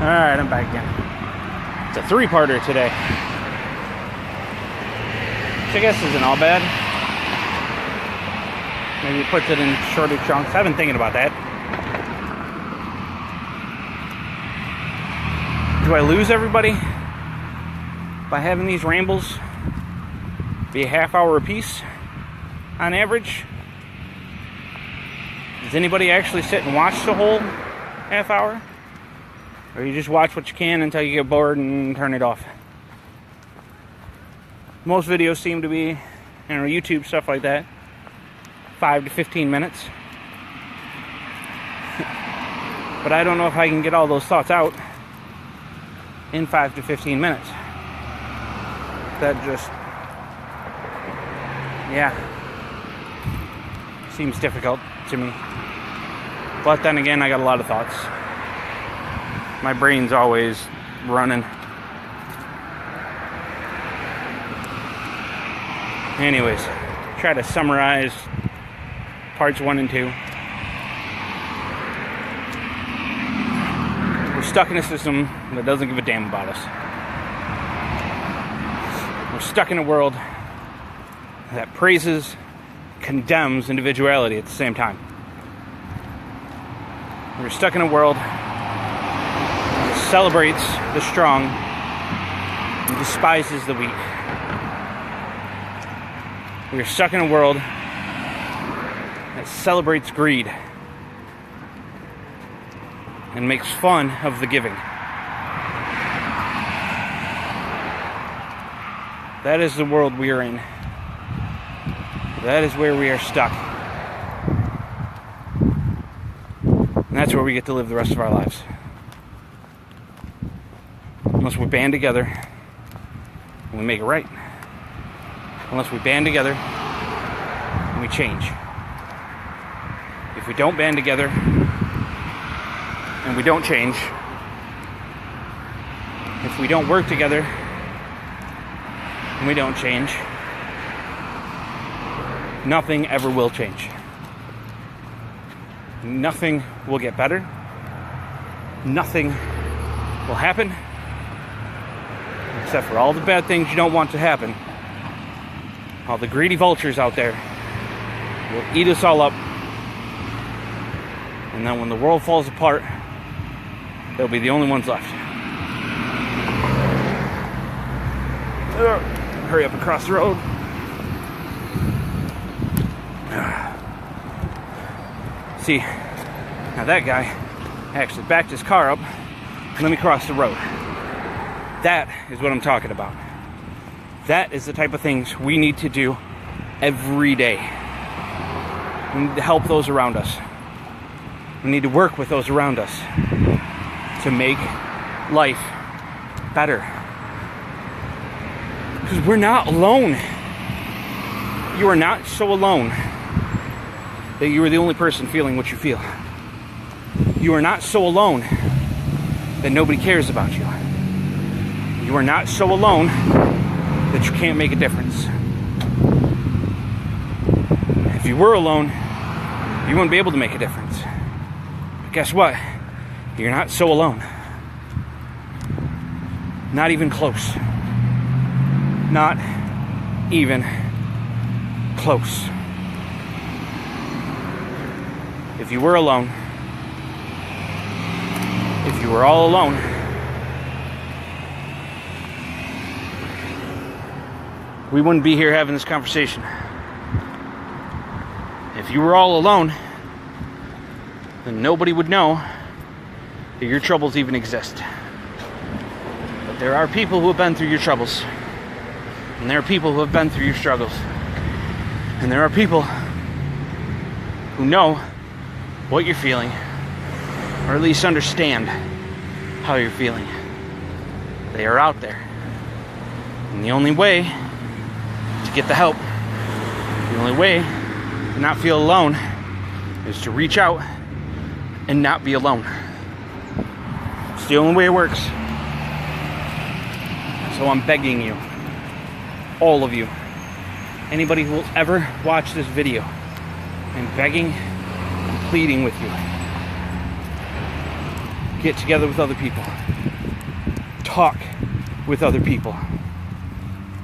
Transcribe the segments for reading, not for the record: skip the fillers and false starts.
Alright, I'm back again. It's a three-parter today. Which I guess isn't all bad. Maybe it puts it in shorter chunks. I've been thinking about that. Do I lose everybody by having these rambles be a half hour apiece on average? Does anybody actually sit and watch the whole half hour? Or you just watch what you can until you get bored and turn it off? Most videos seem to be, YouTube, stuff like that, 5 to 15 minutes. But I don't know if I can get all those thoughts out in 5 to 15 minutes. That just, seems difficult to me. But then again, I got a lot of thoughts. My brain's always running. Anyways, try to summarize parts 1 and 2. We're stuck in a system that doesn't give a damn about us. We're stuck in a world that praises, condemns individuality at the same time. We're stuck in a world that celebrates the strong and despises the weak. We're stuck in a world that celebrates greed and makes fun of the giving. That is the world we are in. That is where we are stuck. And that's where we get to live the rest of our lives. Unless we band together and we make it right. Unless we band together and we change. If we don't band together and we don't change, if we don't work together and we don't change, nothing ever will change. Nothing will get better. Nothing will happen. Except for all the bad things you don't want to happen. All the greedy vultures out there will eat us all up. And then when the world falls apart, they'll be the only ones left. Hurry up and cross the road. See, now that guy actually backed his car up and let me cross the road. That is what I'm talking about. That is the type of things we need to do every day. We need to help those around us. We need to work with those around us to make life better. Because we're not alone. You are not so alone that you are the only person feeling what you feel. You are not so alone that nobody cares about you. You are not so alone that you can't make a difference. If you were alone, you wouldn't be able to make a difference. But guess what? You're not so alone. Not even close. Not even close. If you were alone, if you were all alone, we wouldn't be here having this conversation. If you were all alone, then nobody would know that your troubles even exist. But there are people who have been through your troubles. And there are people who have been through your struggles. And there are people who know what you're feeling, or at least understand how you're feeling. They are out there. And the only way to get the help, the only way to not feel alone, is to reach out and not be alone. It's the only way it works. So I'm begging you, all of you, anybody who will ever watch this video, I'm begging and pleading with you. Get together with other people. Talk with other people.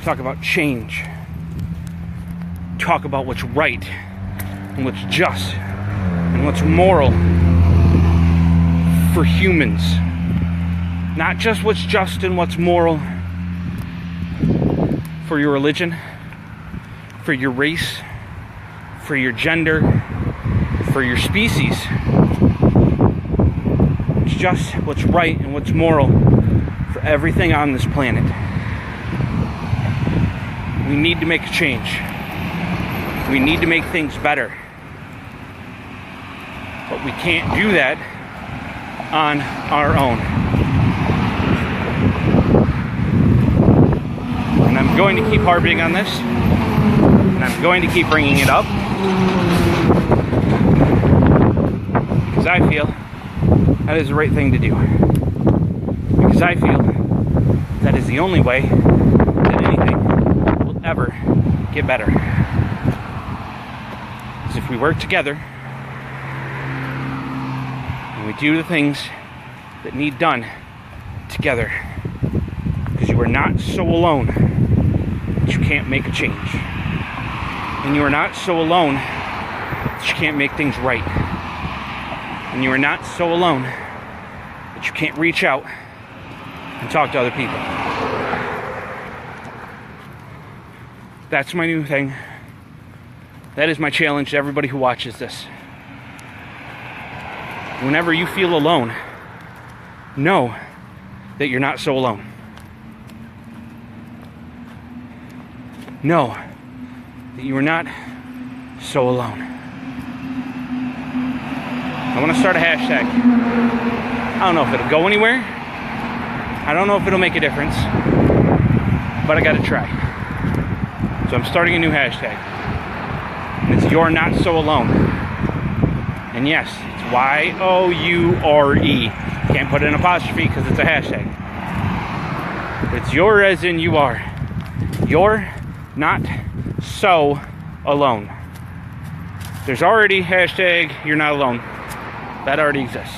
Talk about change. Talk about what's right and what's just and what's moral for humans. Not just what's just and what's moral for your religion, for your race, for your gender, for your species. It's just what's right and what's moral for everything on this planet. We need to make a change. We need to make things better. But we can't do that on our own. And I'm going to keep harping on this. And I'm going to keep bringing it up. Because I feel that is the right thing to do. Because I feel that is the only way that anything will ever get better. Because if we work together and we do the things that need done together, because you are not so alone that you can't make a change. And you are not so alone that you can't make things right. And you are not so alone that you can't reach out and talk to other people. That's my new thing. That is my challenge to everybody who watches this. Whenever you feel alone, know that you're not so alone. Know that you are not so alone. I want to start a hashtag. I don't know if it'll go anywhere. I don't know if it'll make a difference. But I gotta try. So I'm starting a new hashtag. And it's You're Not So Alone. And yes, it's YOURE. Can't put an apostrophe because it's a hashtag. But it's your as in you are. You're not so alone. There's already hashtag You're Not Alone. That already exists.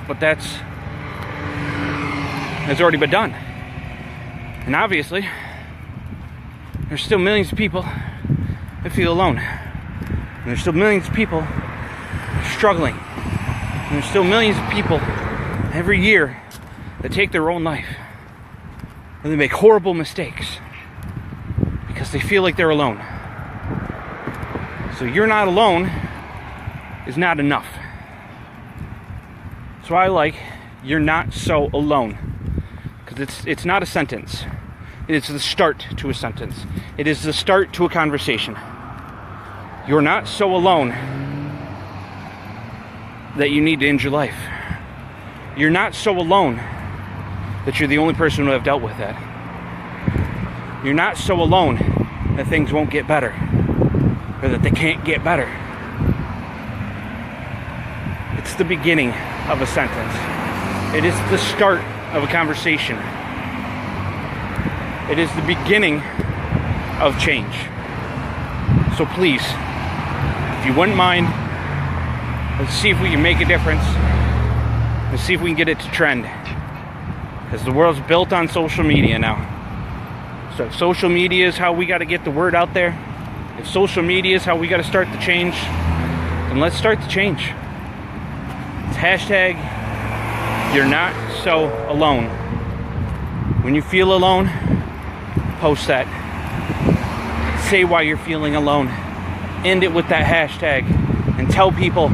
But that's already been done. And obviously, there's still millions of people that feel alone. And there's still millions of people struggling. And there's still millions of people every year that take their own life. And they make horrible mistakes because they feel like they're alone. So you're not alone is not enough. So I like You're Not So Alone. Because it's not a sentence. It is the start to a sentence. It is the start to a conversation. You're not so alone that you need to end your life. You're not so alone that you're the only person who have dealt with that. You're not so alone that things won't get better, or that they can't get better. It's the beginning of a sentence. It is the start of a conversation. It is the beginning of change. So please, if you wouldn't mind, let's see if we can make a difference. Let's see if we can get it to trend. Because the world's built on social media now. So if social media is how we got to get the word out there, if social media is how we got to start the change, then let's start the change. It's hashtag You're Not So Alone. When you feel alone, post that. Say why you're feeling alone. End it with that hashtag. And tell people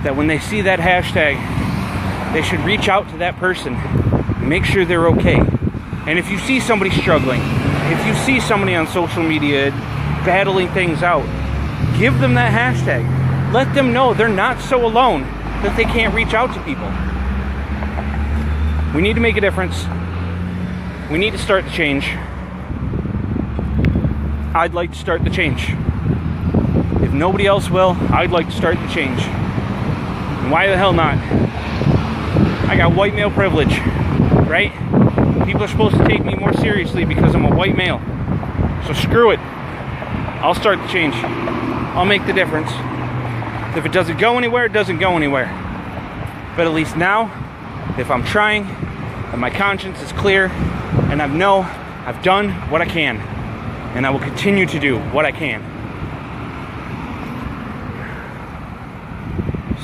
that when they see that hashtag, they should reach out to that person and make sure they're okay. And if you see somebody struggling, if you see somebody on social media battling things out, give them that hashtag. Let them know they're not so alone that they can't reach out to people. We need to make a difference. We need to start the change. I'd like to start the change. If nobody else will, I'd like to start the change. And why the hell not? I got white male privilege, right? People are supposed to take me more seriously because I'm a white male. So screw it. I'll start the change. I'll make the difference. If it doesn't go anywhere, it doesn't go anywhere. But at least now, if I'm trying, and my conscience is clear, and I know I've done what I can, and I will continue to do what I can.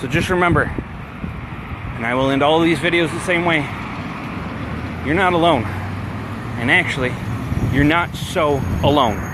So just remember, and I will end all of these videos the same way, you're not alone. And actually, you're not so alone.